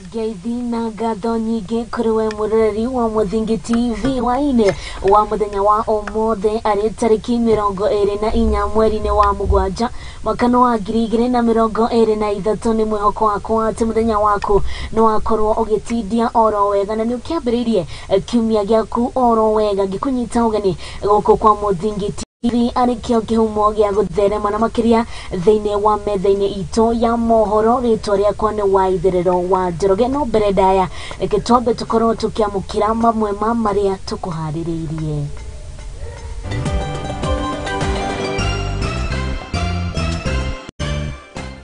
Geithina ngatho nyingi kuri we murori wa Muthingi TV Hwaini wa muthenya wa omothe ari tariki 24 mweri-ini wa mugwanja mwaka wa 2023 ni mwihoko wakwa ati muthenya waku no akorwo ugitindia oro wega na ni ukiambiririe kiumia giaku oro wega gikunyita ugeni guku kwa Muthingi TV arikio kihumo gia gutherema na makiria thiine wa metha-ini ito ya mohoro ritwa riakwa ni Waitherero wa Njoroge no mbere ndaya reke twambe tukorwo tukiamukira mamwe ma maria tukuhaririirie.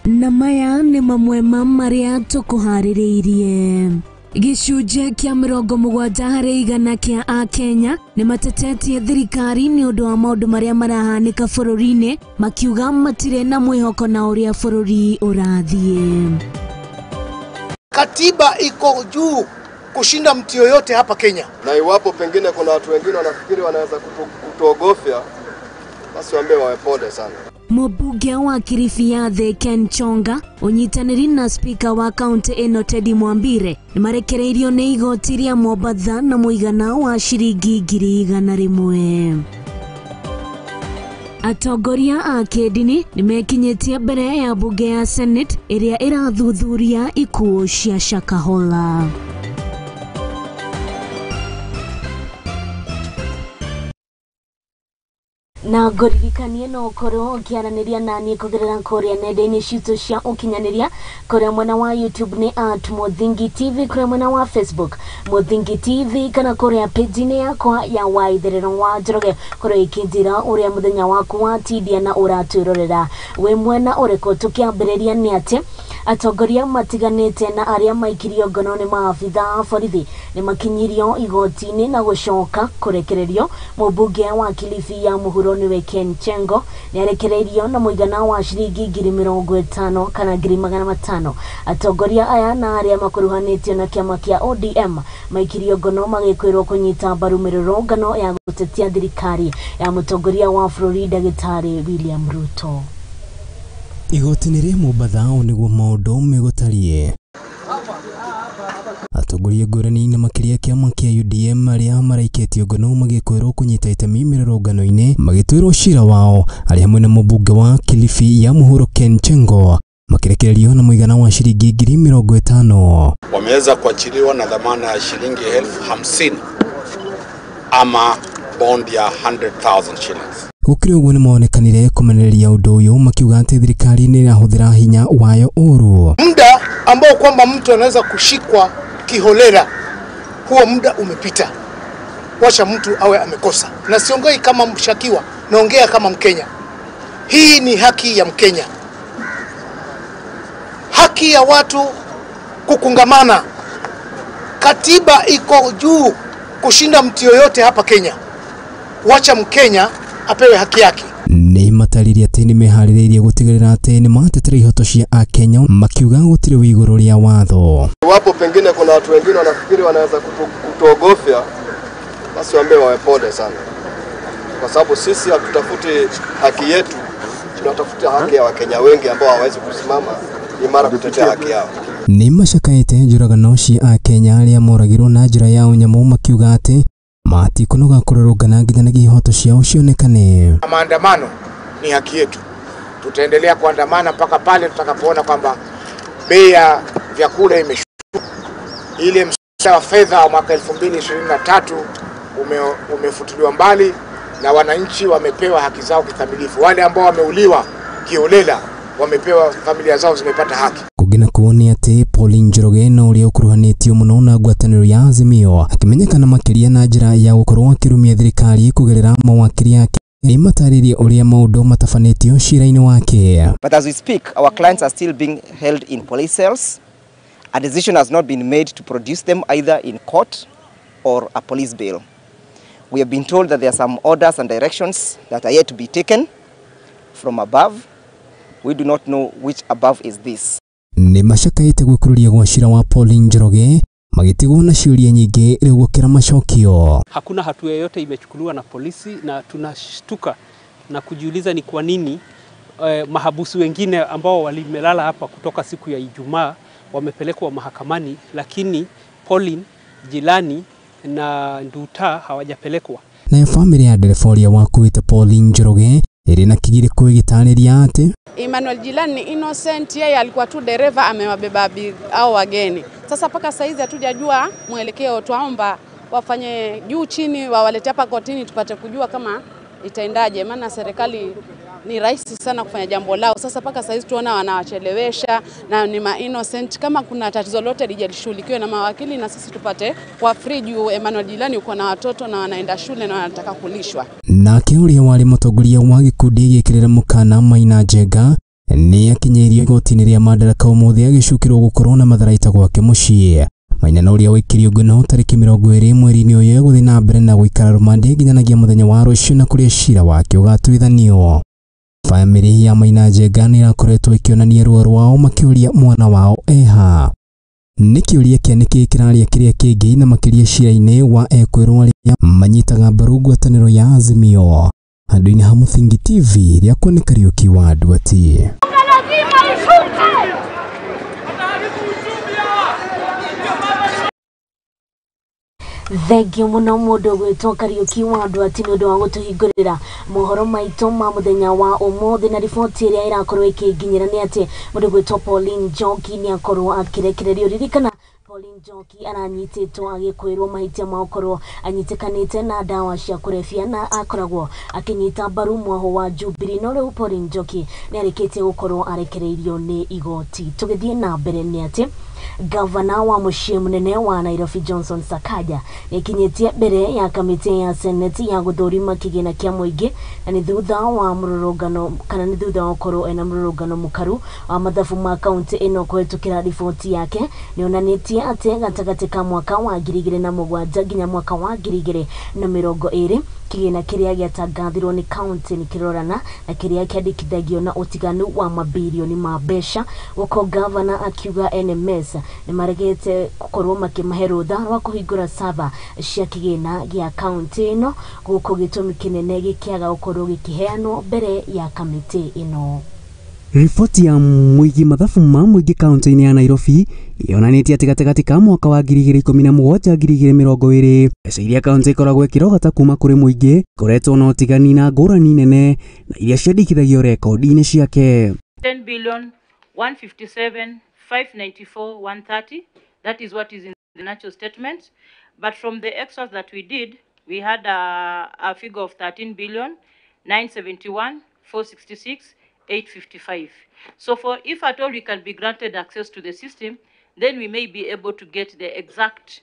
Na maya ni mamwe ma maria tukuhaririirie. Gicunje kia 70% kia Akenya ni matetetie thirikari ni undu wa maundu maria marahanika bururi-ini makiuga matire na mwihoko na uria bururi urathie. Katiba iko juu kushinda mtu yoyote hapa Kenya. Na iwapo pengine kuna watu wengine wanafikiri wanaweza kutuogofya, basi waambie wawe pole sana. Mbunge wa Kilifi Yathe Ken Chonga unyitaniri na speaker wa county eno Teddy Mwambire ni marekereirio ni igoti ria Mombasa na muigana wa shiringi 100,000. Atongoria a kidini ni mekinyetie mbere ya bunge ya Senate iria irathuthuria ikuo cia Shakahola. Na ngoririkanie no korwo ukiaraniria nani kugerera kuria nenda-ini citu cia ukinyaniria kuria mwena wa YouTube ni @Muthingi TV, kuria mwena wa Facebook Muthingi TV, kana kuria page-ini yakwa ya Waitherero wa Njoroge kuria ikinjira uria muthenya waku wa tindia na uratwirorera we mwena uriko. Tukiambiriria ni ati atongoria matiganite na aria maikirio ngono ni maabitha a borithi ni makinyirio igoti-ini na gucoka kurekererio. Mubunge wa Kilifi ya Mohoro Hwaini Ken Chengo ni arekereirio na muigana wa shiringi 50,000 kana 500,000. Atongoria aya na aria makuruhanitio na kiama kia ODM maikirio ngono magikwirwo kunyita mbaru mirurungano ya gutetia thirikari ya mutongoria wa bururi Ndagitari William Ruto. Igoti ni ria Mombasa niguo maundu megutarie. Atongoria ngurani na makiria kiama kia UDM aria maraiketio ngono magikwirwo kunyita itemi mirurungano-ini magitwirwo cira wao ari hamwe na mubunge wa Kilifi ya Mohoro Ken Chengo makirekererio na muigana wa shiringi 50,000. Wameweza kuachiliwa na dhamana ya shilingi 50,000 ama bond ya 100,000 shillings. Gukiri uguo ni monekanire kumenereria undu uyu makiuga ati thirikari ni irahuthira hinya wayo uru. Muda ambao kwamba mtu anaweza kushikwa kiholela, huo muda umepita. Wacha mtu awe amekosa. Na siongei kama mshakiwa, naongea kama Mkenya. Hii ni haki ya Mkenya. Haki ya watu kukungamana. Katiba iko juu kushinda mtu yoyote hapa Kenya. Wacha Mkenya apewe haki yake. Ni matariria ati ni mehaririirie gutigirira ati ni matetere ihoto cia Akenya makiuga gutire wiguru ria watho. Iwapo pengine kuna watu wengine wanafikiri wanaweza kutuogofya, basi waambie wawe pole sana. Kwa sababu sisi hatutafuti haki yetu, tunatafuta haki ya Wakenya wengi ambao hawawezi kusimama imara kutetea haki yao. Ni mashakaite njuragano cia Akenya aria moragirwo na njira ya unyamu makiuga ati matikunoga kurorongana nginya ihoto ciao cionekane. Maandamano ni haki yetu. Tutaendelea kuandamana mpaka pale tutakapoona kwamba bei ya vyakula imeshuka. Ile mswada wa fedha wa mwaka 2023 umefutiliwa mbali na wananchi wamepewa haki zao kikamilifu. Wale ambao wameuliwa kiholela wamepewa, familia zao zimepata haki. Kugina kuone ati Njoroge na uria ukuruhanitio muno na ngwataniro ya Azimio akimenyekana makiria na njira ya gukorwo akirumia thirikari kugerera mawakiri yake ni mataririe uria maundu matafanitio cira-ini wake. But as we speak, our clients are still being held in police cells. A decision has not been made to produce them either in court or a police bail. We have been told that there are some orders and directions that are yet to be taken from above. We do not know which above is this. Ni mashakaite gwikururia gwa cira wa Njoroge magitigwo na ciuria nyingi iri gukira macokio. Hakuna hatua yoyote imechukuliwa na polisi na tunashtuka na kujiuliza ni kwa nini mahabusu wengine ambao walimelala hapa kutoka siku ya Ijumaa wamepelekwa mahakamani, lakini Pauline, Jilani na Nduta hawajapelekwa. Na family ya derefori wakuite Pauline Njoroge irina kigiriko gitanĩria ati Emmanuel Jilani ni innocent, yeye alikuwa tu dereva amewabeba au wageni. Sasa paka saizi hatujajua mwelekeo, tuomba wafanye juu chini wawalete hapa kotini tupate kujua kama itaendaje, maana serikali ni rahisi sana kufanya jambo lao. Sasa paka saizi tuona wanawachelewesha na ni innocent. Kama kuna tatizo lote lijashughulikiwe na mawakili na sisi tupate kwa free juu Emmanuel Jilani uko na watoto na wanaenda shule na wanataka kulishwa. Na kiuria wali mutongoria wa gikundi gikirira mukana Maina Njenga ni akinyirie igoti-inĩ rĩa Madaraka umuthi agicukirwo gukorwo na matharaita gwake muciĩ. Maina na uria wikirio ngono tariki 20 mweri-inĩ ũyũ guthi na mbere na guikara rumande nginyanagia muthenya wa rũciũ na kuria cira wake ũgatuithanio. Family ya Maina Njenga nĩ irakoretwo ikionania ruo rwao makiuria mwana wao eha. Nĩ kĩũria kĩa nĩkĩ kĩraria kĩrĩa kĩngĩ na makĩria cira-inĩ wa ekwĩrwo arĩa manyitaga mbaru ngwatanĩro ya Azimio. Handũ-inĩ ha Muthingi TV rĩakwo nĩ Kariuki wa Ndwati. Thengio muno mundu gwitwo Kariuki wa Ndwati ni undu wa gutuhingurira mohoro maito ma muthenya wa umuthi, na riboti iria irakorwo ikinginyira ni ati mundu gwitwo Pauline Njoki ni akorwo akirekererio. Ririkana Pauline Njoki aranyititwo agikwirwo mahitia ma ukorwo anyitikanite na dawa cia kurefia na akoragwo akinyita mbaru mwaho wa Jubilee. No riu Pauline Njoki ni arikitie gukorwo arekereirio ni igoti. Tugithie na mbere ni ati Gavana wa muciĩ munene wa Nairobi Johnson Sakaja nikinyitie mbere ya kamiti ya Senate ya guthurima kigina kia muingi, na ni thutha wa mururungano kana ni thutha wa korwo ena mururungano mukaru wa mathabu ma kaunti ino kwetukira riboti yake ni onanitie ati gatagati ka mwaka wa 2007 nginya mwaka wa 2020 kigina kiria giatangathirwo ni kaunti ni kirorana na kiria kiandikithagio na utiganu wa mabilioni ma mbeca. Uko gavana akiuga NMS ni maregete gukorwo makimahe rutha rwa kuhingura sava cia kigina gia kaunti ino guko gitumi kinene gikiaga gukorwo gikiheanwo mbere ya kamiti ino. Ripoti ya muigi mathabu ma muigi kaunti-inĩ ya Nairobi yonanitie ati gatagati ka mwaka wa 2017-2020 mbeca iria kaunti ikoragwo ikirogota kuma kuri muigi koretwo na utigani na ngũrani nene na iria ciandikithagio rekodi-inĩ ciake. 10,157,594,130. That is what is in the natural statement. But from the extras that we did, we had a figure of 13,971,466,855. So for if at all we can be granted access to the system, then we may be able to get the exact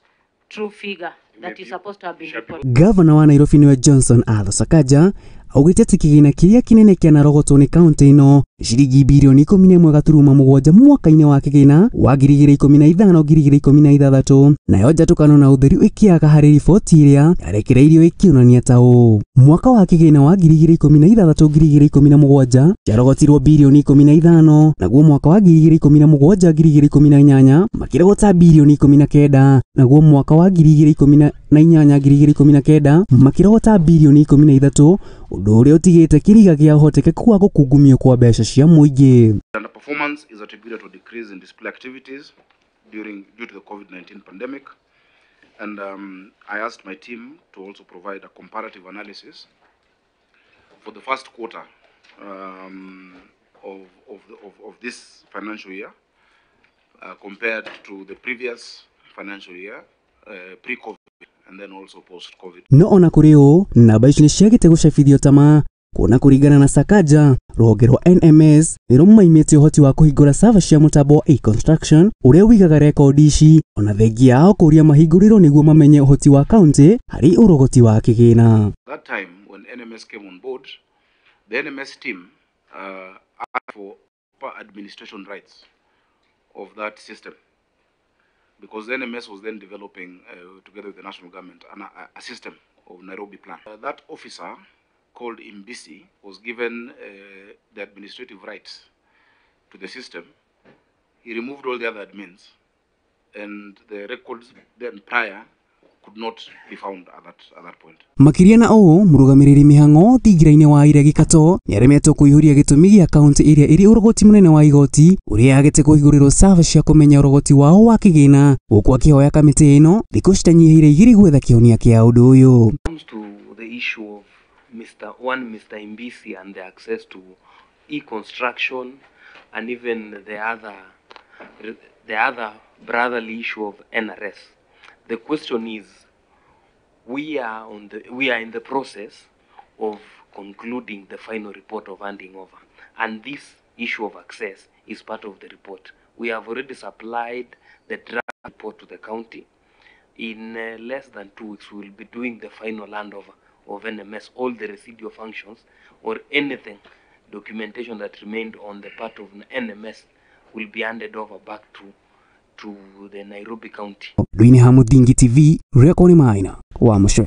true figure that is supposed to have been reported. Governor wa Nairobi niwe Johnson Sakaja augite ati kigina kiria kinene kia narogotwo ni kaunti ino ciringi bilioni 11.7 mwaka-inĩ wa kigina wa 2015-2016, nayo njatukano na utheri ikiaga harĩ riboti iria yarekereirio ikionania ta ũ. Mwaka wa kigina wa 2016-2017 ciarogotirwo bilioni 15, naguo mwaka wa 2017-2018 makirogota bilioni 19, naguo mwaka wa 2018-2019 makirogota bilioni 13, undu uria utigite kiriga gia uhotekeku wa gukungumio kwa mbeca cia muingi. Underperformance is attributed to decrease in display activities due to the COVID-19 pandemic, and I asked my team to also provide a comparative analysis for the first quarter of this financial year compared to the previous financial year pre-COVID and then also post-COVID. No ona kuri ũ namba ici ni ciagite gucabithio tama kuona kuringana na Sakaja rũhonge rwa NMS nĩ rũmaimĩte ũhoti wa kũhingũra server cia mũtambo wa e-construction ũrĩa wigaga rekodi ici ona thengia yao kũria mahingũrĩrwo nĩguo mamenye ũhoti wa kaunti harĩ ũrogoti wa kĩgĩna. That time when NMS came on board, the NMS team asked for administration rights of that system, because the NMS was then developing together with the national government a system of Nairobi plan. That officer called Imbisi was given the administrative rights to the system. He removed all the other admins, and the records then prior could not be found at that point. Makiria na o murugamiriri mihango thigiraine wa ira gikato niaremetwo kuihuria gitumi gia kaunti iria iri urogoti munene wa igoti uria agete kuhigurirwo server cia kumenya urogoti wao wa kigina gukwa kihoya kamiti ino thiku citanyihire igiri gwetha kihonia kia undu uyu. Comes to the issue of Mr. Imbisi and the access to e-construction and even the other brotherly issue of NRS. The question is, we are in the process of concluding the final report of handing over, and this issue of access is part of the report. We have already supplied the draft report to the county. In less than 2 weeks, we will be doing the final handover of NMS, all the residual functions or anything, documentation that remained on the part of NMS will be handed over back to the Nairobi County. Luini Hamudingi TV, rekoni maina, wa mwisho.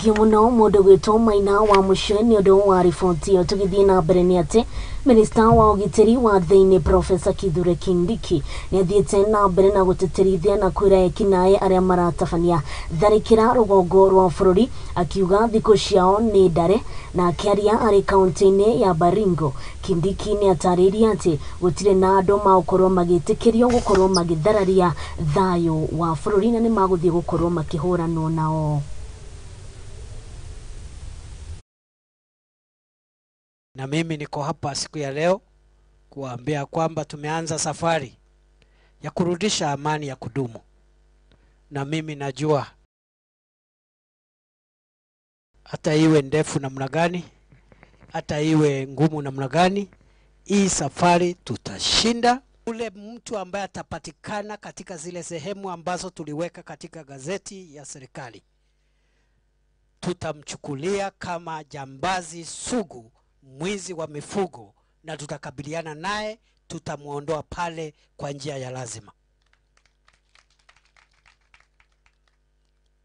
Gimuno mundu gwitwo Maina wa Mucwe ni undu wa riboti iyo tugithii na mbere ni ati minista wa ugitiri wa thiini Profesa Kithure Kindiki ni athiite na mbere na guteterithia na kwira ekinae aria maratabania tharikira rugongo rwa bururi akiuga thiku ciao ni ndare na akiaria ari kaunti-ini ya Baringo. Kindiki ni atariria ati gutire na andu magukorwo magitikirio gukorwo magithararia thayo wa bururi na ni maguthie gukorwo makihuranwo nao. Na mimi niko hapa siku ya leo kuambia kwamba tumeanza safari ya kurudisha amani ya kudumu. Na mimi najua hata iwe ndefu namna gani, hata iwe ngumu namna gani, hii safari tutashinda. Ule mtu ambaye atapatikana katika zile sehemu ambazo tuliweka katika gazeti ya serikali, tutamchukulia kama jambazi sugu, mwizi wa mifugo, na tutakabiliana naye, tutamuondoa pale kwa njia ya lazima.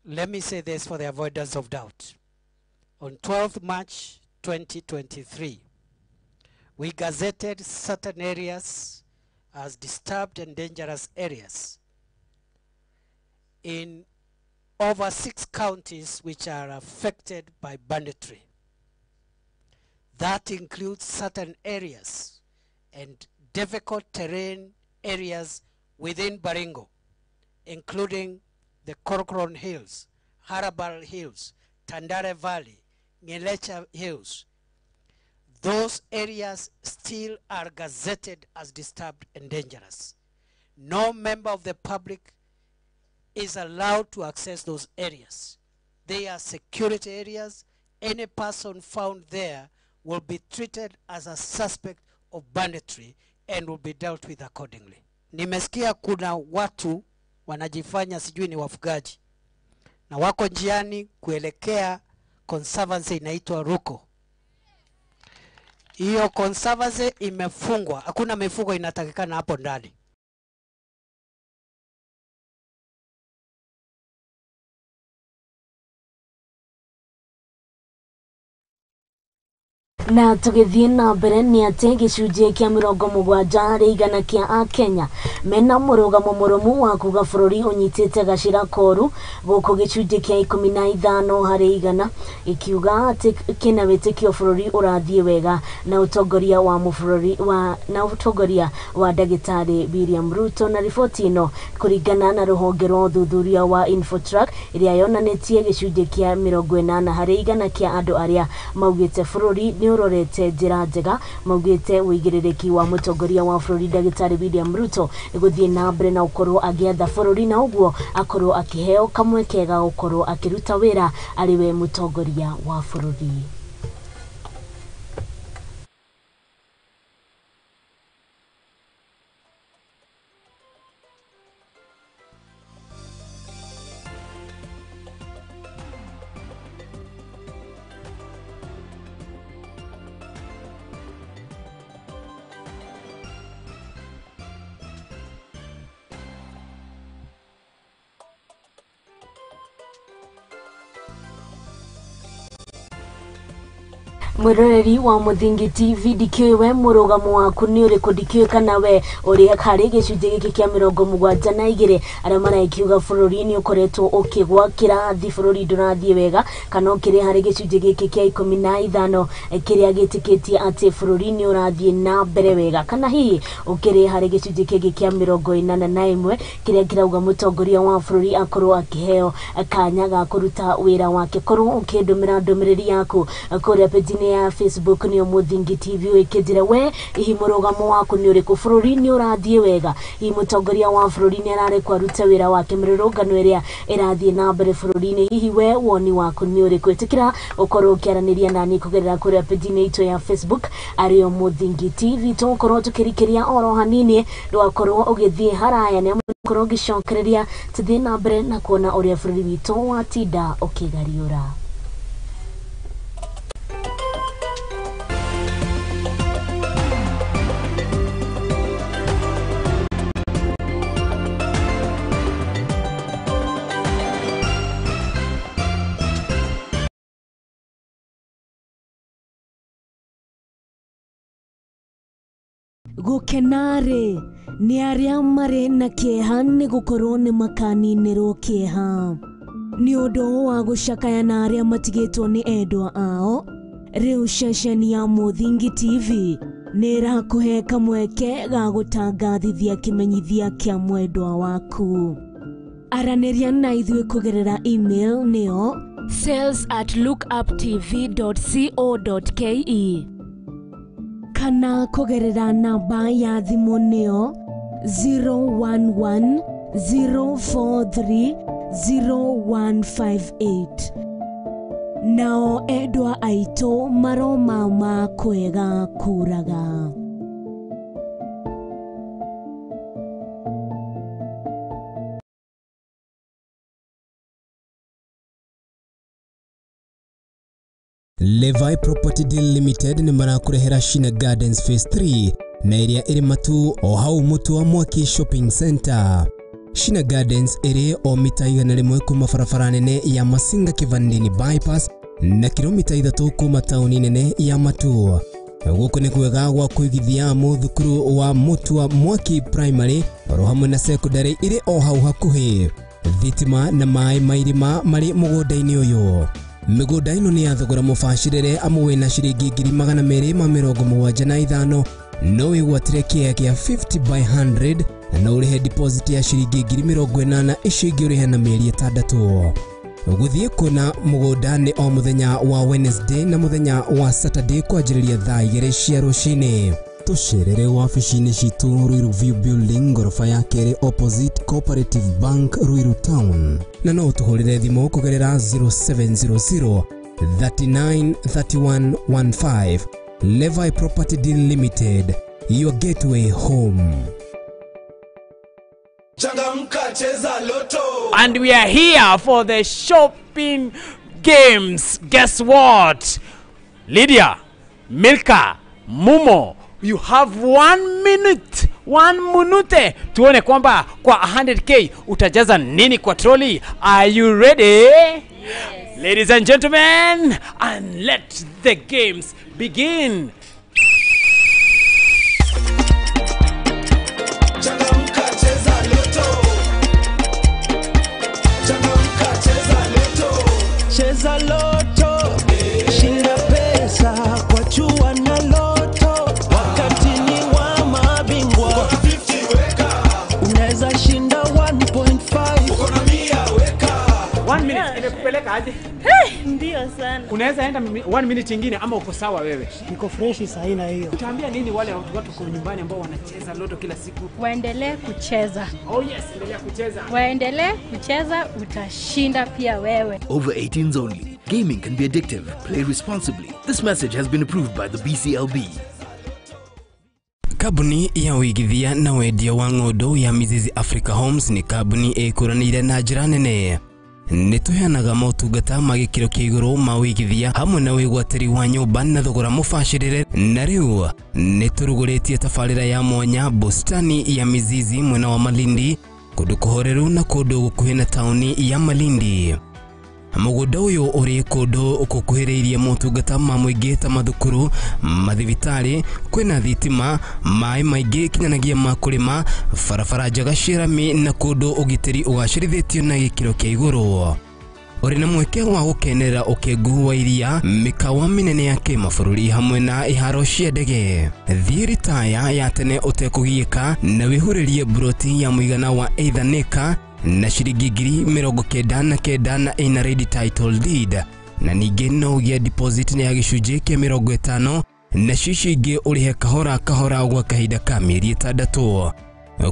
Let me say this for the avoidance of doubt. On 12th March 2023, we gazetted certain areas as disturbed and dangerous areas in over 6 counties which are affected by banditry. That includes certain areas and difficult terrain areas within Baringo, including the Korokron Hills, Harabal Hills, Tandare Valley, Ngelecha Hills. Those areas still are gazetted as disturbed and dangerous. No member of the public is allowed to access those areas. They are security areas. Any person found there will be treated as a suspect of banditry and will be dealt with accordingly. Nimesikia kuna watu wanajifanya sijui ni wafugaji na wako njiani kuelekea conservancy inaitwa Ruko. Hiyo conservancy imefungwa, hakuna mifugo inatakikana hapo ndani. Na tugithie na mbere ni ati gicunjie kia 70% kia a Kenya mena murugamo murumu wa kuga bururi unyitite gacira koru guku gicunjie kia 15% ikiuga ati kina witikio bururi urathie wega na utongoria wa mubururi wa Dagitari William Ruto. Na riboti ino kuringana na ruhonge rwa uthuthuria wa Infotrack iria yonanitie gicunjie kia 80% kia andu aria maugite bururi ni urorete njira njega. Maugite uigiririki wa mutongoria wa bururi Dagitari William Ruto ni guthie na mbere na ukorwo agiatha bururi na uguo akorwo akiheo kamwe kega ukorwo akiruta wira ariwe mutongoria wa bururi. Mwiroreri wa Muthingi TV dikiwe murugamo waku ni uriku dikiwe kana we uri kari gicunje giki kia 72 aria maraikiuga bururi ni ukoretwo ukigwa kirathi bururi ndurathie wega kana ukiri hari gicunje giki kia 15 kiria gitikitie ati bururi ni urathie na mbere wega kana hihi ukiri hari gicunje giki kia 81 kiria kirauga mutongoria wa bururi akorwo akiheo kanya ga kuruta wira wake korwo ukindumira ndumiriri yaku kuria pejini ya Facebook ni Muthingi TV wikijira we ihi murugamo waku ni uriku bururi ni urathie wega i mutongoria wa bururi ni arare kwaruta wira wake mirurungano iria irathie na mbere bururi ni hihi we woni waku ni uriku itikira ukorwo kiaraniria nani kugerera kuria pejini itu ya Facebook ario Muthingi TV tukorwo tukirikiria oro hanini rwakorwo ugithie haraya ni mukorwo gicokereria tuthie na mbere na kuona uria bururi witu watinda ukigariura. Gukenare ni aria mari na kieha ni gukorwo ni makaninirwo kieha ni undu wa gucakaya na aria matigitwo ni endwa ao. Riu ceceni ya Muthingi TV ni irakuhe kamweke ga gutangathithia kimenyithia kia mwendwa waku. Araniria na ithui kugerera email nio sales@lookuptv.co.ke kana kugerera namba ya thimu nio 01104300158. Nao endwa aito maroma ma kwega kuraga. Levi Property Deal Limited ni marakurehera Shina Gardens Phase 3 na area iri matu o hau mutu wa Mwaki Shopping Center. Shina Gardens iri o mita 101 kuma barabara nene ya Masinga Kivandini bypass na kilomita 3 kuma tauni nene ya Matu. Guku ni kwega gwa kuigithia muthukuru wa mutu wa Mwaki Primary oro hamwe na secondary iri o hau hakuhi. Thitima na mai mairima mari mugunda-ini uyu. Migunda ino ni yathogora mubashirire amwe na ciringi 275 no wigwatire kia 50 by 100 na urihe deposit ya ciringi 80 icingi urihe na mieri 6. Guthie kuna mugunda ni o muthenya wa Wednesday na muthenya wa Saturday kwanjiriria thaa 2 cia rucini. Tucerere wabici-ini citu Ruiru View Building ngorofa ya keri opposite Cooperative Bank Ruiru Town na no tuhurire thimu kugerera 0700 393115. Levi Property Deal Limited, your gateway home. And we are here for the shopping games. Guess what? Lydia, Milka, Mumo, you have 1 minute, 1 minute tuone kwamba kwa 100k utajaza nini kwa trolley. Are you ready? Yes. Ladies and gentlemen, and let the games begin. Cheza loto, shinda pesa kwa chua na loto, wakati ni wa mabingwa. Unaweza shinda 1.5. Uko na 100 weka. 1 minute inakupeleka aje? Ndio sana. Unaweza enda 1 minute nyingine ama uko sawa wewe? Niko fresh saina hiyo. Utaambia nini wale watu kwa nyumbani ambao wanacheza loto kila siku? Waendelee kucheza. Oh yes, endelea kucheza. Waendelee kucheza, utashinda pia wewe. Over 18s only. Gaming can be addictive. Play responsibly. This message has been approved by the BCLB. Kabuni ya wigithia na wendia wa ng'ondu ya Mizizi Africa Homes ni kabuni ikuranire na njira nene. Nituheanaga motungata magikiro kia iguru ma wigithia hamwe na wigwatiri wa nyumba na thogora mubashirire. Na riu nituruguritie tabarira ya mwanya bustani ya Mizizi mwena wa Malindi, kundu kuhoreru na kundu gukuhi na tauni ya Malindi. Mugunda uyu uri kundu ukukuhiriirie motungata ma muingi ta mathukuru, mathibitari, kwina thitima, mai maingi kinyanagia ma kurima, barabara njega cirami na kundu ugitiri ugacirithitio na gikiro kia iguru. Uri na mweke wa gukenera ukengu wa iria, mikawa minene ya kimabũrũri hamwe na iharo cia ndege. Thie ritaya ya tene utekugiika na wihuririe broti ya muigana wa either neka na ciringi 99,900 na ina ready title deed, na ningi no ugie deposit ya gicunji kia 50 na cicingi urihe kahora kahora gwa kahinda ka mieri 6.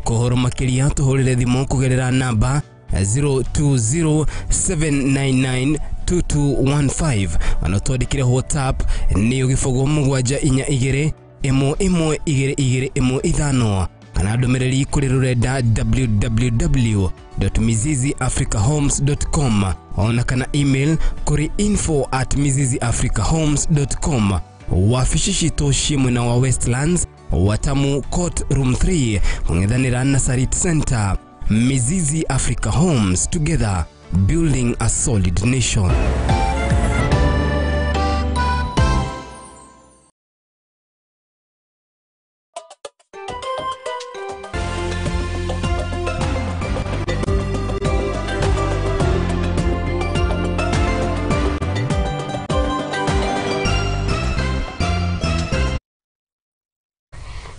Kuhoro makiria tuhurire thimu kugerera namba 0207992215 anotwandikire WhatsApp ni ugifogo mugwanja inya igire imo igire igire imo ithano kana ndomereri kuri rurenda www.miziziafricahomes.com ona kana email kuri info@miziziafricahomes.com. wafici cito cimwe na wa Westlands Watamu Court Room 3 kung'ethanira na Sarit Center. Mizizi Africa Homes, together building a solid nation.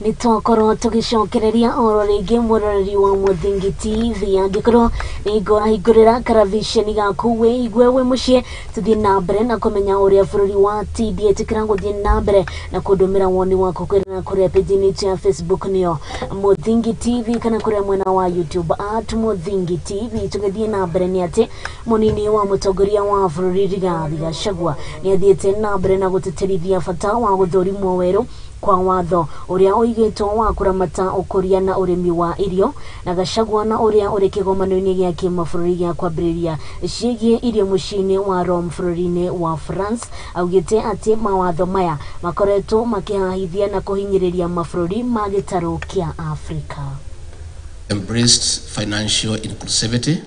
Nitwakorwo tugicokereria oro ringi muroreri wa Muthingi TV angikoro nigora hingurira karavisheni gaku we igwe we mucie tuthie na mbere na kumenya uria bururi wa TDA tikira guthie na mbere na kudumira woni wako kwirana kuria page ya Facebook niyo Muthingi TV kana kuria mwena wa YouTube @Muthingi TV. Tugithie na mbere ni ati munini wa mutongoria wa bururi Rigathi Gachagua ni athiete na mbere na guteterithia bata wa guthurimo weru kwa watho uria oigitwo wa kuramata ukuria na urimi wa irio, na Gachagua na uria uri kigomano-ini gia kimabũrũri gia kwambĩrĩria ciĩgiĩ irio muciĩ-inĩ wa Rome bũrũri-inĩ wa France augite ati mawatho maya makoretwo makihahithia na kuhinyĩrĩria mabũrũri ma gĩtarũ kia Africa. Embraced financial inclusivity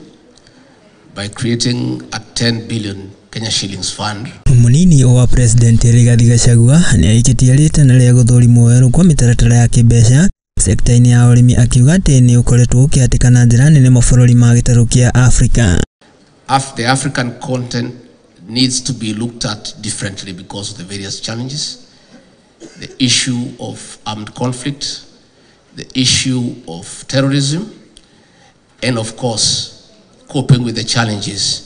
by creating a 10 billion Kenya shillings fund. Munini wa President Rigathi Gachagua ni aikitie ritana ria guthurimo weru kwa mitaratara ya kibeca sekta-ini ya urimi, akiuga ati ni ukoretwo ukihatikana njira nene mabũrũri ma gĩtarũ kia Africa. The African continent needs to be looked at differently because of the various challenges. The issue of armed conflict, the issue of terrorism, and of course coping with the challenges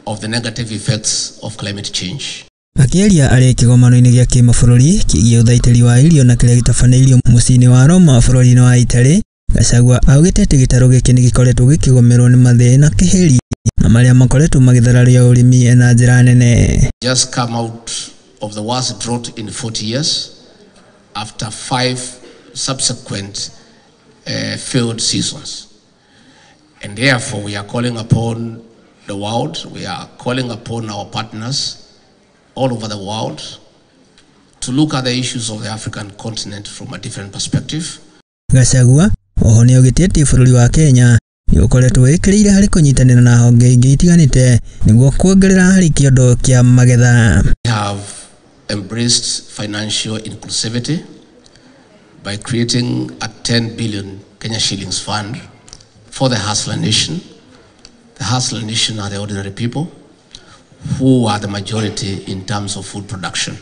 of the negative effects of climate change. Akiaria ari kigomano-ini gia kimabũrũri kigie uthaitĩri wa irio na kiria gitabanĩirio muciĩ-inĩ wa Roma bũrũri-inĩ wa Italy, Gachagua augite ati gĩtarũ gĩkĩ nĩ gĩkoretwo gĩkĩgomerwo nĩ mathĩna kĩheri na marĩa makoretwo magĩthararia ũrĩmi na njĩra nene. Just come out of the worst drought in 40 years after 5 subsequent failed seasons, and therefore we are calling upon the world, we are calling upon our partners all over the world to look at the issues of the African continent from a different perspective. Gachagua oho ni augite ati bũrũri wa Kenya ni ukoretwo wĩkĩrĩire harĩ kũnyitanĩra na honge ingĩ itiganĩte nĩguo kuongerera harĩ kĩondo kĩa magetha. We have embraced financial inclusivity by creating a 10 billion Kenya shillings fund for the hustler nation. The hustler nation are the ordinary people who are the majority in terms of food production.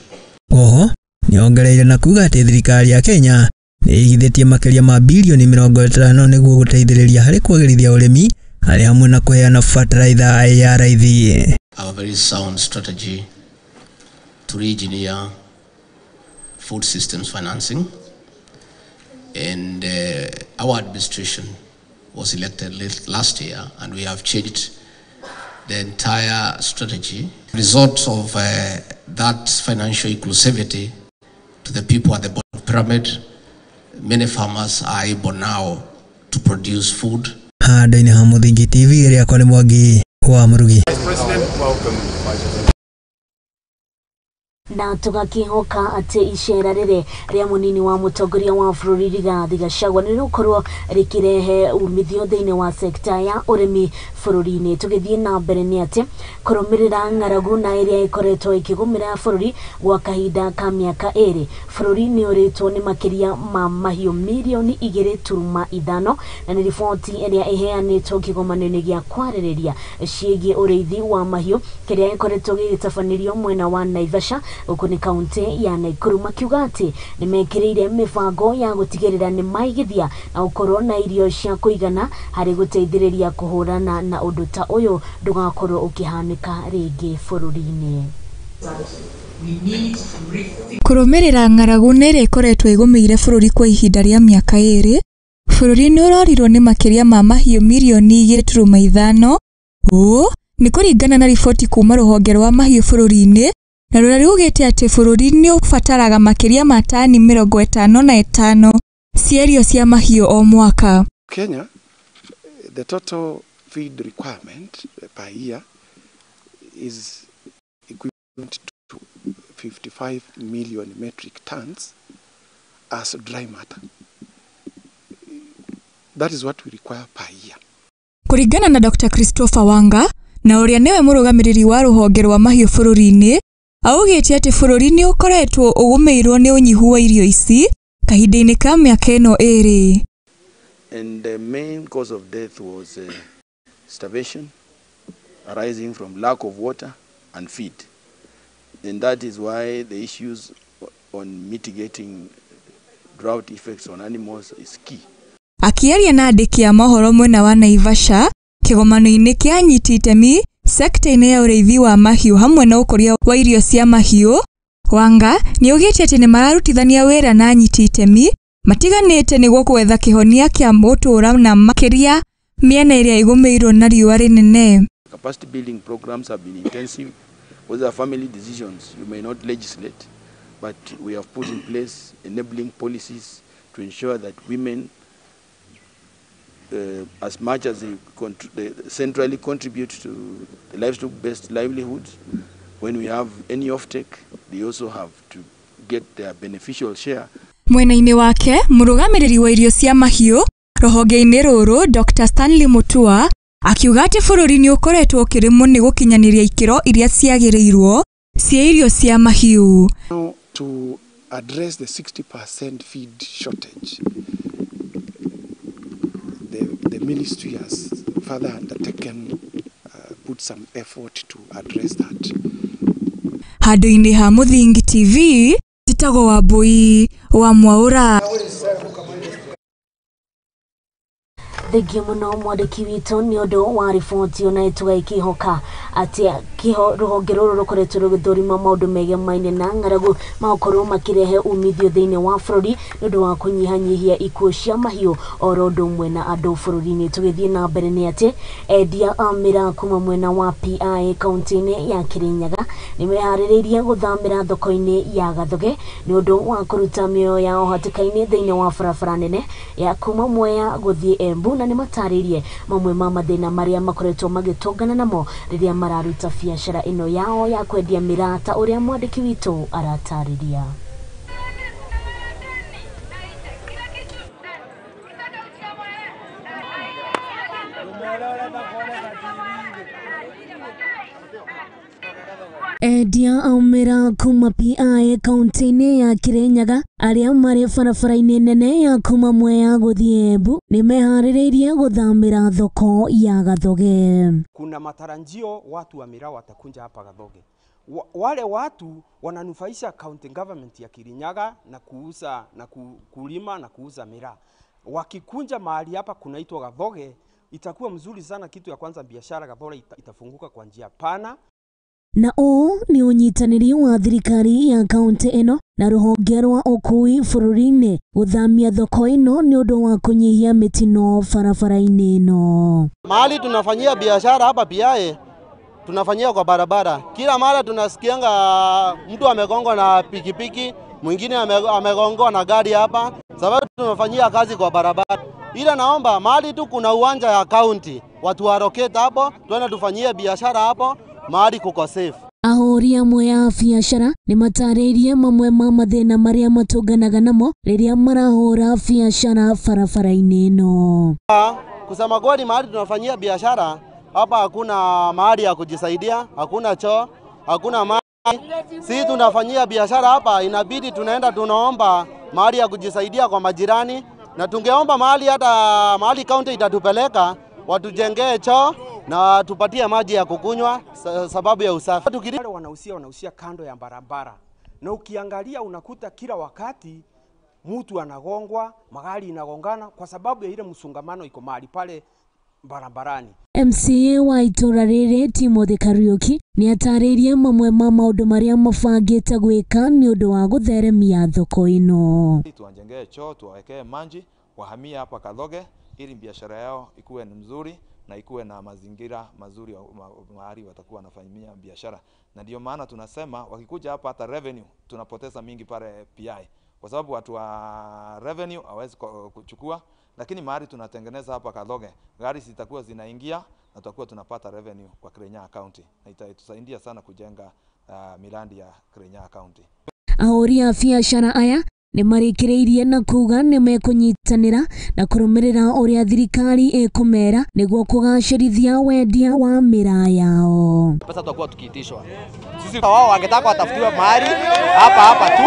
Oho ni ongereire na kuga ati thirikari ya Kenya ni igithitie makiria ma bilioni 50 niguo guteithĩrĩria harĩ kwagĩrithia ũrĩmi harĩ hamwe na kuheana fertilizer ya raithi. Our very sound strategy to re-engineer food systems financing, and our administration was elected last year, and we have changed the entire strategy. Result of that financial inclusivity to the people at the bottom of the pyramid, many farmers are able now to produce food. Handũ-inĩ ha Muthingi TV ĩrĩa kwa nĩ Mwangi wa Mũrugi. Vice President, welcome. na tugakihoka ate icera rire ria munini wa mutongoria wa bururi Rigathi Gachagua ni rukorwo rikirehe umithio thiini wa sekta ya urimi bururi-ini. Tugithie na mbere ni ate kurumirira ng'aragu na iria ikoretwo ikigumira bururi gwa kahinda ka miaka eri. Bururi ni uritwo ni makiria ma mahiu milioni 2.5 na ni riboti iria iheanitwo kigomano-ini gia kwaririria ciigie uriithi wa mahiu kiria ikoretwo gigitabanĩrio mwena wa Naivasha uko ni kaunti ya Nakuru, makiuga ati ni mekiriire mibango ya gutigirira ni maigithia na ukorwo na irio cia kuigana hari guteithiriria kuhurana na undu ta uyu ndugakorwo ukihanika ringi bururi-ini. Kurumirira ng'aragu nere ikoretwo igumiire bururi kwa ihinda ria miaka eri. Bururi ni urorirwo ni makiria ma mahiu milioni 2.5 ni kuringana na riboti kuma ruhonge rwa mahiu bururi-ini, na ruria rugite ati bururi ni ubataraga makiria ma tani 55 cia irio cia mahiu o mwaka. Kenya, the total feed requirement per year is equivalent to 55 million metric tons as dry matter. That is what we require per year. Kuringana na Dr. Christopher Wanga, na uria niwe murugamiriri wa ruhonge rwa mahiu bururi-ini, augite ati bururi ni ukoretwo ugumirwo ni unyihu wa irio ici kahinda-ini ka miaka ino eri. And the main cause of death was starvation arising from lack of water and feed. And that is why the issues on mitigating drought effects on animals is key. Akiaria na andiki a mohoro mwena wa Naivasha, kigomano-ini kia anyiti itemi sekta-ini ya uriithi wa mahiu hamwe na ukoria wa irio cia mahiu, Wanga ni ugite ati ni mararutithania wira na anyiti itemi matiganite niguo gwetha kihonia kia mutura na makiria miena iria igumirwo na riua rinene. Capacity building programs have been intensive. Those are family decisions you may not legislate, but we have put in place enabling policies to ensure that women, as much as they centrally contribute to the livestock-based livelihoods, when we have any offtake, they also have to get their beneficial share. Mwena-ini wake, murugamiriri wa irio cia mahiu rohonge-ini ruru Dr. Stanley Mutua akiuga ati bururi ni ukoretwo ukirimwo ni gukinyaniria ikiro iria ciagirirwo cia irio cia mahiu. To address the 60% feed shortage, the ministry has further undertaken, put some effort to address that. Handu-ini ha Muthingi TV, Titago wa Bui wa Mwaura. Thengi muno mwandiki witu ni undu wa riboti ona tugakihoka ati ruhonge ruru rukoretwo rugithurima maundu mege maine na ng'aragu makorwo makirehe umithio thiini wa bururi nundu wa kunyihanyihia ikuo cia mahiu oro undu umwe na andu bururi-ini. Tugithie na mbere ni ati endia amira kuma mwena wa PI kaunti-ini ya Kirinyaga ni mehaririirie guthamira thoko-ini ya Gathoge ni undu wa kuruta mioyo yao hatikaini thiini wa barabara nene ya kuma Mwea guthie Embu, na ni mataririe mamwe ma mathina maria makoretwo magitongana namo riria mararuta biashara ino yao ya kwendia mirata uria mwandiki witu aratariria. Endia aumira kuma PI kaunti-ini ya Kirinyaga aria mari barabara-ini nene ya kuma Mwea guthie Embu ni mehaririirie guthamira thoko ya Gathoge. Kuna matarajio watu wa miraa watakunja hapa Gathoge. Wale watu wananufaisha county government ya Kirinyaga na kuuza na kulima na kuuza miraa. Wakikunja mahali hapa kunaitwa Gathoge, itakuwa mzuri sana. Kitu ya kwanza, biashara Gathoge itafunguka kwa njia pana. Na ni unyitaniri wa thirikari ya kaunti ino na ruhonge rwa ukui bururi-ini guthamia thoko ino ni undu wa kunyihia mitino barabara-ini ino. Mahali tunafanyia biashara hapa PI tunafanyia kwa barabara. Kila mara tunasikianga mtu amegongwa na pikipiki, mwingine amegongwa na gari hapa, sababu tunafanyia kazi kwa barabara. Ila naomba mahali tu kuna uwanja ya kaunti watu waroketa hapo, tuende tufanyie biashara hapo mahali kuko safe. ahori amwe a biacara nĩ matarĩirie mamwe ma mathĩna marĩa matũnganaga namo rĩrĩa marahũra biacara barabara-inĩ ĩno. Kusema kweli, mahali tunafanyia biashara hapa hakuna mahali ya kujisaidia, hakuna choo, hakuna maji. Sisi tunafanyia biashara hapa, inabidi tunaenda tunaomba mahali ya kujisaidia kwa majirani, na tungeomba mahali hata mahali kaunti itatupeleka watujengee choo na tupatie maji ya kukunywa sababu ya usafi. Wale wanahusia kando ya barabara, na ukiangalia unakuta kila wakati mtu anagongwa, magari inagongana kwa sababu ya ile msongamano iko mahali pale barabarani. MCA wa itura rĩrĩ Timothy Kariuki nĩ atarĩirie mamwe ma maũndũ marĩa mabangĩte gwĩka nĩ ũndũ wa gũtheremia thoko ĩno. Tuwajengee choo, tuwawekee maji, wahamia hapa Kathoge ili biashara yao ikuwe ni mzuri na ikuwe na mazingira mazuri mahali watakuwa wanafanyia biashara. Na ndio maana tunasema wakikuja hapa hata revenue tunapoteza mingi pale PI. Kwa sababu watu wa revenue hawezi kuchukua, lakini mahali tunatengeneza hapa Kathoge gari zitakuwa zinaingia na tutakuwa tunapata revenue kwa Kirinyaga County. Na itatusaidia sana kujenga miradi ya Kirinyaga County. Ahori a biacara aya nĩ marĩkĩrĩirie na kuga nĩ mekũnyitanĩra na kũrũmĩrĩra ũrĩa thirikari ĩkũmera nĩguo kũgacĩrithia wendia wa mĩraa yao. Pesa tutakuwa tukiitishwa. Sisi wao wangetaka watafutiwe mahali hapa tu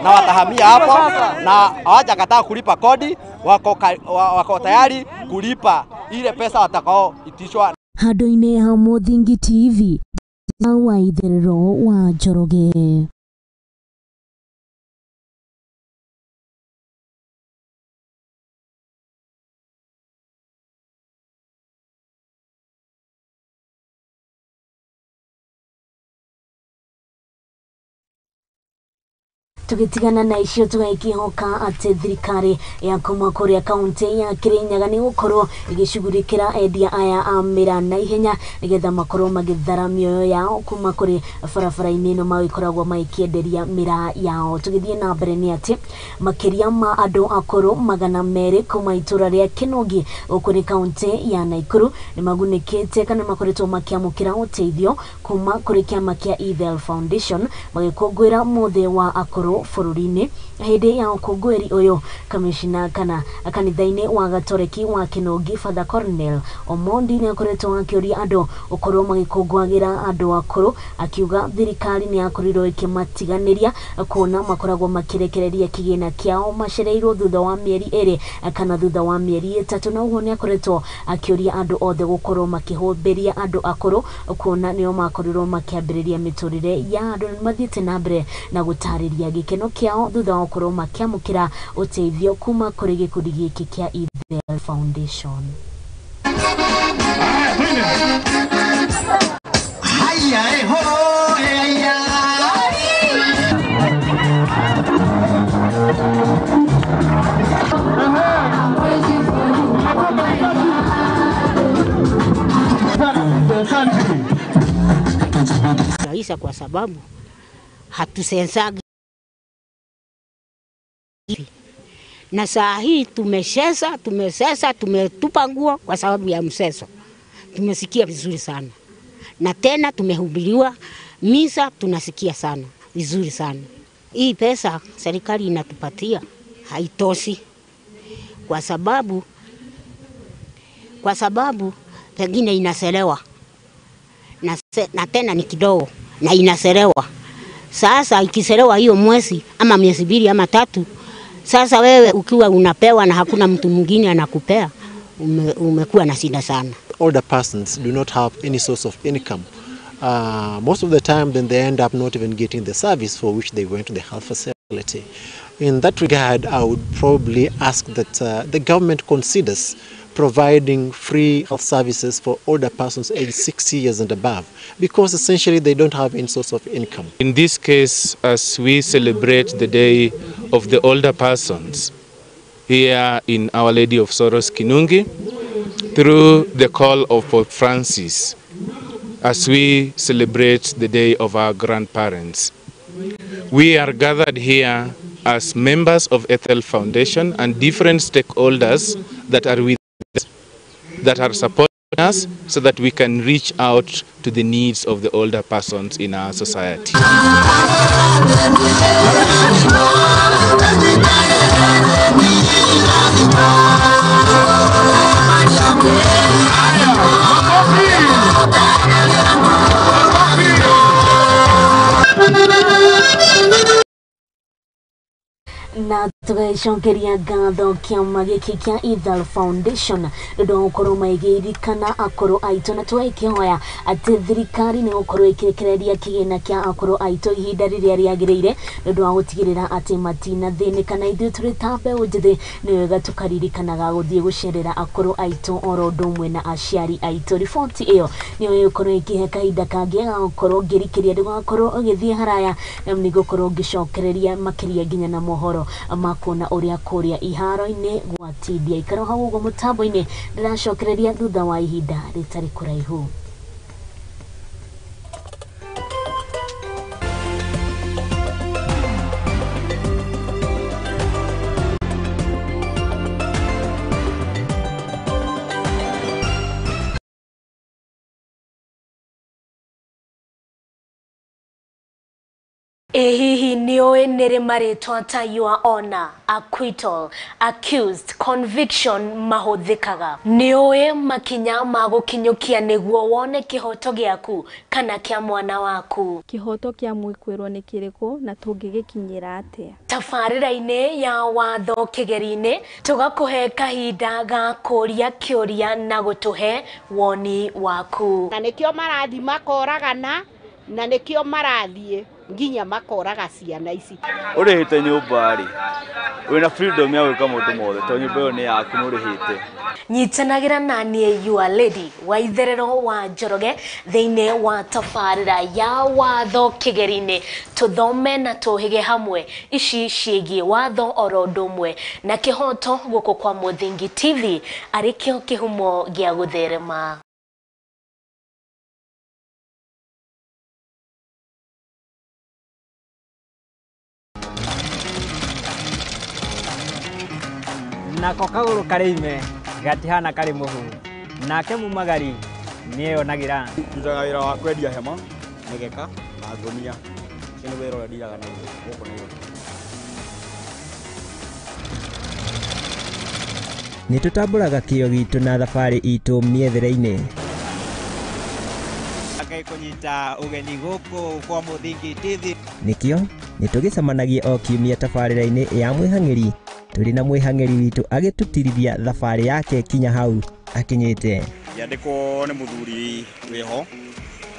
na watahamia hapo, na hawajakataa kulipa kodi, wako tayari kulipa ile pesa watakaoitishwa. Handũ-inĩ ha Muthingi TV, Waitherero wa Njoroge. Tugitigana na icio tugaikihoka atĩ thirikari ya kuma kũrĩa kaunti ya Kirinyaga nĩ gũkorwo igĩcugurĩkĩra endia aya a mĩraa na ihenya nĩgetha makorwo magĩthara mĩoyo yao kuma kũrĩ barabara-inĩ ĩno magĩkoragwo magĩkĩenderia mĩraa yao. Tũgĩthiĩ na mbere nĩ atĩ makĩria ma andũ akũrũ 200 kuma itũra rĩa Kĩnũngi gũkũ nĩ kaunti ya Naikuru nĩ magunĩkĩte kana makoretwo makĩamũkĩra ũteithio kuma kũrĩ kĩama kĩa Ethel Foundation magĩkũngũĩra mũthĩ wa akũrũ bũrũri-inĩ. Hĩndĩ ya ũkũngũĩri ũyũ, kamishina kana kanitha-inĩ wa Gatoreki wa Kĩnũngi Father Cornel Omondi nĩ akoretwo akĩũria andũ gũkorwo magĩkũngũagĩra andũ akũrũ, akiuga thirikari nĩ yakorirwo ĩkĩmatiganĩria kuona makoragwo makĩrekereria kĩgĩna kĩao macereirwo thutha wa mĩeri 2 kana thutha wa mĩeri 3, na ũguo nĩ akoretwo akĩũria andũ othe gũkorwo makĩhũmbĩria andũ akũrũ kuona nĩo makorirwo makĩambĩrĩria mĩtũrĩre ya andũ na mathiĩte na mbere na gũtarĩria gĩkeno kĩao thutha wa gũkorwo makĩamũkĩra ũteithio kuma kũrĩ gĩkundi gĩkĩ kĩa Ethel Foundation. Raisa kwa sababu hatusensagi na saa hii tumesesa tumetupa nguo kwa sababu ya mseso. Tumesikia vizuri sana na tena tumehubiriwa misa, tunasikia sana vizuri sana. Hii pesa serikali inatupatia haitoshi kwa sababu pengine inaselewa na tena ni kidogo na inaselewa. Sasa ikiselewa hiyo mwezi ama miezi 2 ama 3, sasa wewe ukiwa unapewa na hakuna mtu mwingine anakupea, umekuwa na shida sana. Older persons do not have any source of income. Most of the time then they end up not even getting the service for which they went to the health facility. In that regard, I would probably ask that the government considers providing free health services for older persons aged 60 years and above, because essentially they don't have any source of income. In this case, as we celebrate the Day of the Older Persons here in Our Lady of Sorrows Kinungi, through the call of Pope Francis, as we celebrate the Day of our grandparents, we are gathered here as members of Ethel Foundation and different stakeholders that are with us, that are supporting us so that we can reach out to the needs of the older persons in our society. Na tugacokeria ngatho kiama giki kia Ethel Foundation ndio gukorwo maigirikana akoro aito na twekihoya ati thirikari ni gukorwo ikirekereria kigina kia akoro aito ihinda riria riagirire ndio wa gutigirira ati matina thinika na ithu turi tambe unjithi ni wega tukaririkanaga guthie gucerera akoro aito oro ndomwe na aciari aito. Riboti iyo ni gukorwo ikihe kahinda kangi gukorwo ngirikiria ndigakorwo ugithie haraya ni gukorwo ngicokereria makiria nginya na mohoro makona uria kuria iharo-ini gwatidia ikaro hau ugo mutambo-ini ndiracokereria thutha wa ihinda ritari kuraihu. Hihi nioe nere maritwa ta your honor, acquittal, accused, conviction mahuthikaga? Nioe makinya magukinyukia niguo wone kihoto giaku kana kia mwana waku? Kihoto kia mwikwirwo ni kiriku na tungigikinyira atia? Tabarira-ini ya watho kigeri-ini tugakuhe kahinda ga kuria kiuria na gutuhe woni waku. Na nikio marathi makoragana na nikio marathie nginya makoraga ciana ici. Urihite nyumba ri wina freedom ya gwika mundu mothe to nyumba yo ni yaku nurihite. Nyitanagira nanie your lady Waitherero wa Njoroge thiine wa tabarira ya watho kigeri-ini tuthome na tuhige hamwe ici ciigie watho oro ndomwe na kihoto guko kwa Muthingi TV arikio kihumo gia gutherema. Nako kaguru karime gatihana kari muhu nake mumagari niyo nagira Ndutaga wira wa kwendia hema migeka na ngonia kinu wira ura ndiaga na guko na iyo. Nitutamburaga kio gitu na thabari itu miethere-ini akai kunyita ugeni guku kwa Muthingi TV nikio nitugicemanagia o kiumia tabarira-ini ya mwihang'iri turi na mwihang'iri witu agitutirithia thabari yake kinya hau akinyite yandikwo ni muthuri wiho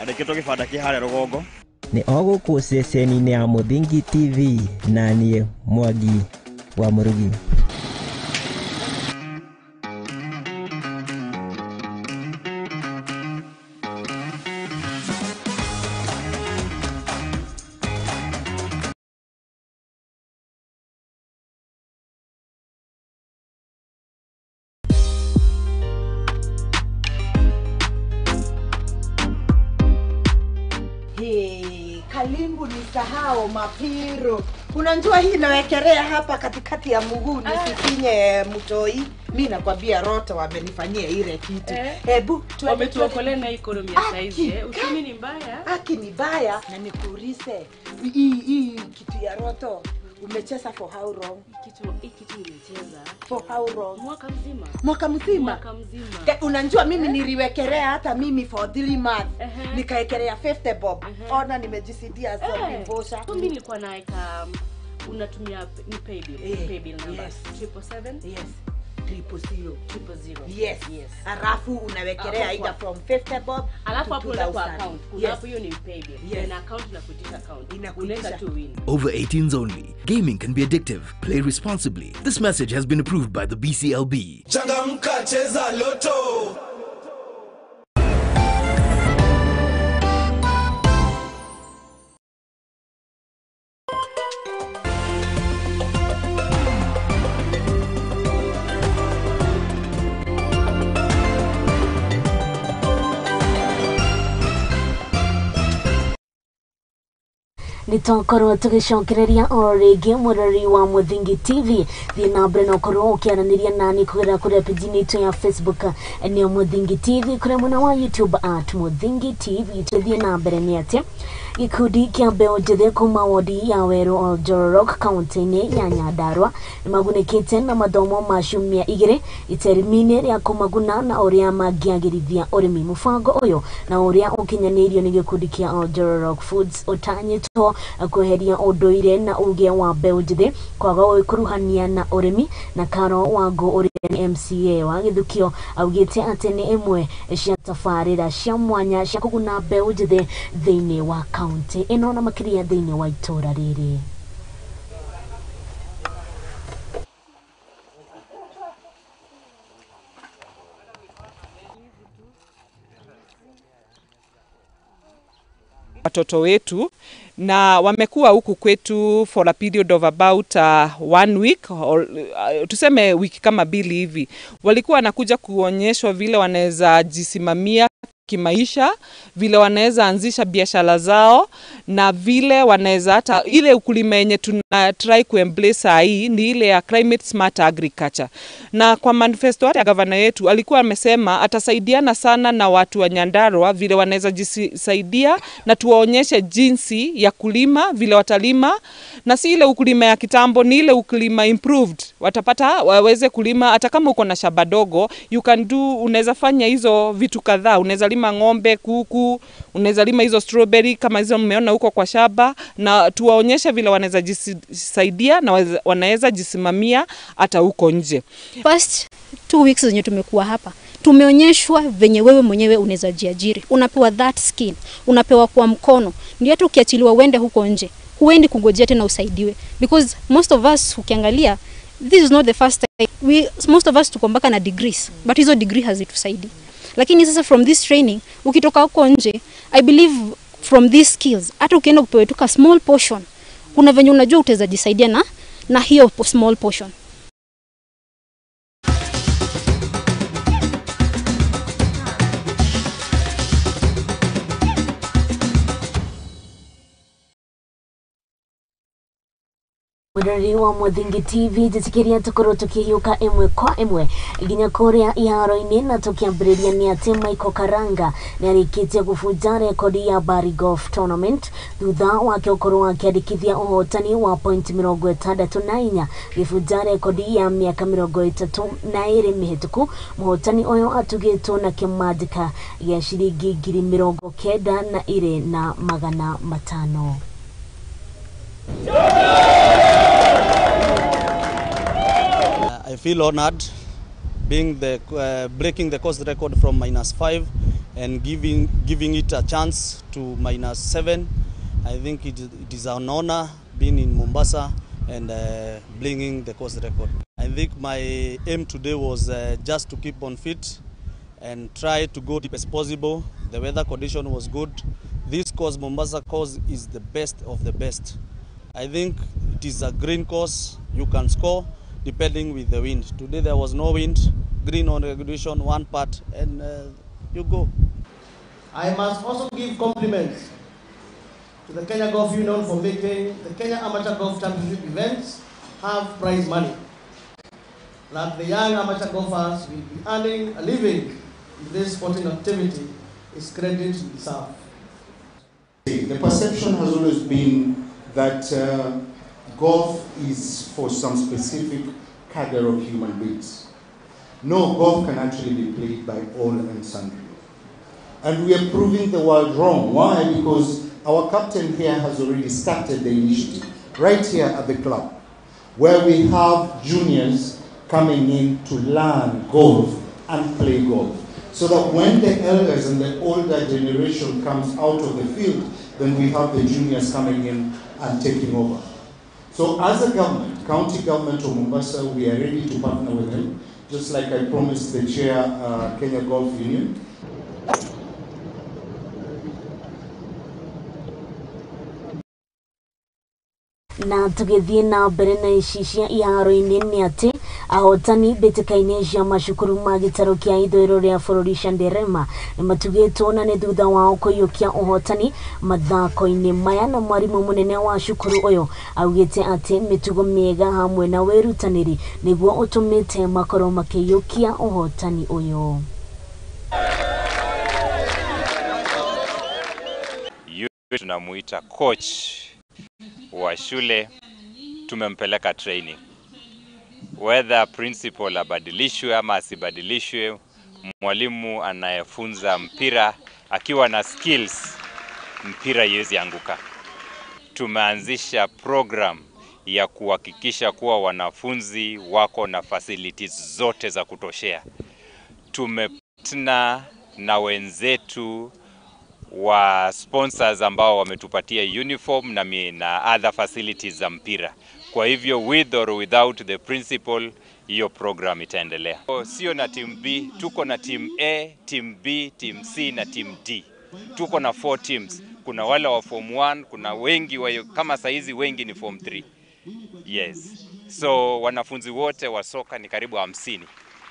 andikitwo gibanda ki haria rugongo ni oguku ceceni-ini ya Muthingi TV na nie Mwangi wa Murugi. Kalimbu ni sahau mapiro. Unajua hii nawekelea hapa katikati ya mguu nisifinye mtoi. Mimi nakwambia Roto wamenifanyia ile kitu. Hebu wametuokolea na economy ya saizi. Uchumi ni mbaya. Aki ni mbaya na nikuulize. Hii kitu ya Roto umecheza for how long? Hii kitu nimecheza for how long? Mwaka mzima. Mwaka mzima? Mwaka mzima. Unajua mimi niliwekelea hata mimi for 3 months. Nikaekelea 50 bob. Ona nimejisidia zombie mbosha. Mimi nilikuwa naeka unatumia ni pay bill number. Yes. 777. Yes. 000. Yes. Alafu unawekelea either from 50 bob. Alafu hapo unaweka kwa account. Kuna hapo hiyo ni pay bill. Na account inakuitisha account. Unaweka tu win. Over 18s only. Gaming can be addictive. Play responsibly. This message has been approved by the BCLB. Changamka cheza loto. nitokorwo tugicokereria o rĩngĩ mũrori wa Muthingi TV thina mbere no korwo ukiaraniria nani kugira kuri page yetu ya Facebook ni Muthingi TV kuri mwana wa YouTube @Muthingi TV. Tuthie na mbere ni ati gikundi kia mbeo njithe kuma wodi ya Waitherero Njoroge kaunti-ini ya Nyandarua nimagunikite na mathomo ma ciumia 2 iterimi-ini ria kumaguna na uria mangiagirithia urimi. Mubango uyu na uria ukinyanirio ni gikundi kia Njoroge Foods utanyitwo kweheria unduire na uge wa mbeu njithe kwaga kuruhania na urimi. Na Karo Wangu uria ni MCA wa Githukio augite ati ni imwe cia tafarira cia mwanya cia kuguna mbeu njithe thiini wa kaunti ino na makiria thiini wa itura riri. Watoto wetu na wamekuwa huku kwetu for a period of about 1 week or tuseme wiki kama 2 hivi. Walikuwa wanakuja kuonyeshwa vile wanaweza jisimamia kimaisha, vile wanaweza anzisha biashara zao na vile wanaweza hata ile ukulima yenye tuna try kuembrace hii ni ile ya climate smart agriculture. Na kwa manifesto ya governor yetu alikuwa amesema atasaidiana sana na watu wa Nyandarua vile wanaweza jisaidia na tuwaonyeshe jinsi ya kulima, vile watalima na si ile ukulima ya kitambo, ni ile ukulima improved. Watapata waweze kulima hata kama uko na shamba dogo, you can do, unaweza fanya hizo vitu kadhaa. Unaweza lima ng'ombe, kuku, unaweza lima hizo strawberry kama hizo mmeona huko kwa shamba, na tuwaonyeshe vile wanaweza jisaidia na wanaweza jisimamia hata huko nje. First 2 weeks zenye tumekuwa hapa, tumeonyeshwa venye wewe mwenyewe unaweza jiajiri. Unapewa that skin, unapewa kwa mkono. Ndio hata ukiachiliwa uende huko nje, huendi kungojea tena usaidiwe, because most of us ukiangalia, this is not the first time. Most of us tukombaka na degrees, but hizo degree hazitusaidi. Lakini sasa from this training, ukitoka huko nje, I believe from these skills, hata ukienda kupewa tuka small portion, kuna venye unajua utaweza jisaidia na hiyo small portion. Mũrori wa Muthingi TV jitikiria tukorwo tukihiuka imwe kwa imwe nginya kuria iharo-ini na tukiambiriria ni ati Michael Karanga ni arikitie kufuja rekodi ya Bari Golf Tournament thutha wake ukorwo akiandikithia uhotani wa point 64 gifuja rekodi ya miaka 32 mihituku. Muhotani uyu atugitwo na kimandika ya shilingi 92,500. I feel honored being breaking the course record from -5 and giving it a chance to -7. I think it is an honor being in Mombasa and bringing the course record. I think my aim today was just to keep on fit and try to go deep as possible. The weather condition was good. This course, Mombasa course, is the best of the best. I think it is a green course. You can score depending with the wind. Today there was no wind, green on regulation, 1 putt, and you go. I must also give compliments to the Kenya Golf Union for making the Kenya Amateur Golf Championship events have prize money, that the young amateur golfers will be earning a living in this sporting activity is credit deserved. The perception has always been that golf is for some specific cadre of human beings. No, golf can actually be played by all and sundry. And we are proving the world wrong. Why? Because our captain here has already started the initiative right here at the club, where we have juniors coming in to learn golf and play golf. So that when the elders and the older generation comes out of the field, then we have the juniors coming in and taking over. So as a government, county government of Mombasa, we are ready to partner with them, just like I promised the chair, Kenya Golf Union. na tugithie na mbere na icishia iharo-ini ni ati ahotani mbĩtĩka-inĩ cia macukuru ma gĩtaro kĩa ithũĩro rĩa bũrũri Shanderema nĩ matugĩtwo na nĩ thutha wao kũiyũkia ũhotani mathako-inĩ maya, na mwarimũ mũnene wa cukuru ũyũ augĩte atĩ mĩtugo mĩega hamwe na wĩrutanĩri nĩguo ũtũmĩte makorwo makĩiyũkia ũhotani ũyũ. Tunamuita coach wa shule, tumempeleka training. Whether principal abadilishwe ama asibadilishwe, mwalimu anayefunza mpira akiwa na skills, mpira haiwezi anguka. Tumeanzisha program ya kuhakikisha kuwa wanafunzi wako na facilities zote za kutoshea. Tumepatana na wenzetu wa sponsors ambao wametupatia uniform na other facilities za mpira. Kwa hivyo with or without the principal, hiyo program itaendelea. Sio na team B, tuko na team A, team B, team C na team D. Tuko na 4 teams. Kuna wale wa form 1, kuna wengi kama saizi wengi ni form 3. Yes. So wanafunzi wote wa soka ni karibu 50.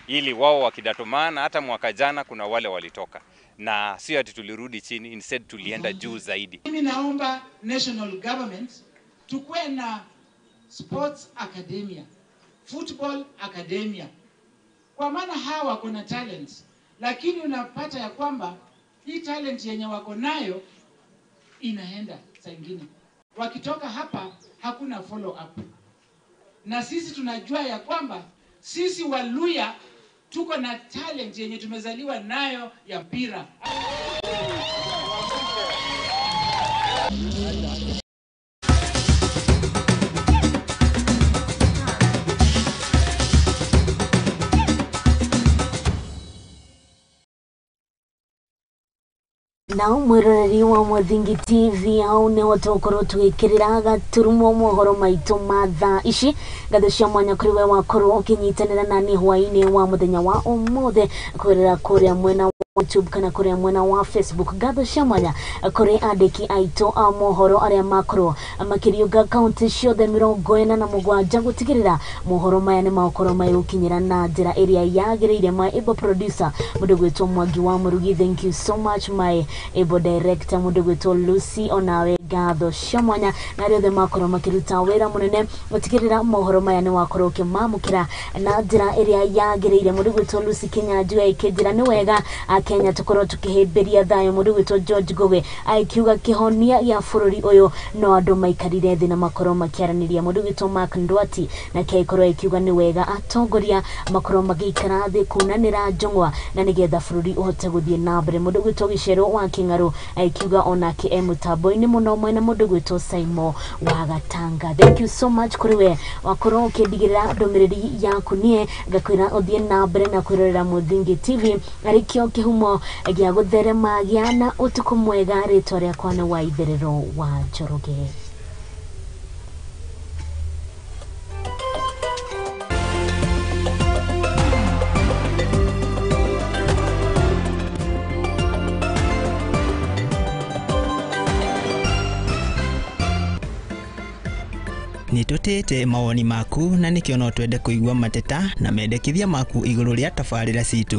Ili wao wakidatomana, hata mwaka jana kuna wale walitoka. Na sio ati tulirudi chini, instead tulienda juu zaidi. Mimi naomba national government tukue na sports academia, football academia. Kwa maana hawa wako na talent, lakini unapata ya kwamba hii talent yenye wako nayo inaenda saa ingine. Wakitoka hapa hakuna follow up. Na sisi tunajua ya kwamba sisi Waluya tuko na talent yenye tumezaliwa nayo ya mpira. Na mwiroreri wa Muthingi TV au ne watokorwo twikirira gaturumo mohoro maitu ma thaa ici gatho cia mwanya kuri we wakorwo ukinyitanira nani hwaini wa muthenya wa umuthe kwirira kuria mwena YouTube kana kuria mwena wa Facebook gatho cia mwanya kuri andiki aitu a mohoro aria makorwo makiriuga kaunti ciothe 47 gutigirira mohoro maya ni makorwo mayukinyira na njira iria yagiriire. My able producer mundu gwitwo Mwangi wa Murugi, thank you so much. My able director mundu gwitwo Lucy, onawe gatho cia mwanya na riothe makorwo makiruta wira munene gutigirira mohoro maya ni wakorwo ukimamukira na njira iria yagiriire. Mundu gwitwo Lucy Kinyanjui aikinjira ni wega Kenya tukorwo tukihimbiria thayo. Mundu gwitwo George Gowe aikiuga kihonia ya bururi uyu no andu maikarire thi na makorwo makiaraniria. Mundu gwitwo Mark Ndwati na kaikorwo aikiuga ni wega atongoria makorwo magikara thi kunanira njongwa na nigetha bururi uhote guthie na mbere. Mundu gwitwo Gicero wa Kingaru aikiuga onake emutambo-ini muno mwena mundu gwitwo Saimo wa Gatanga. Thank you so much kuri we wakorwo ukidigirira ndumiriri yaku nie ngakwira uthie na mbere na kwirorera Muthingi TV arikio kihumo gia gutherema gia na utuku mwega. Ritwa riakwa ni Waitherero wa Njoroge. Nitutete mawoni maku na nikio no twende kuigua mateta na mendekithia maku iguru ria tabarira citu.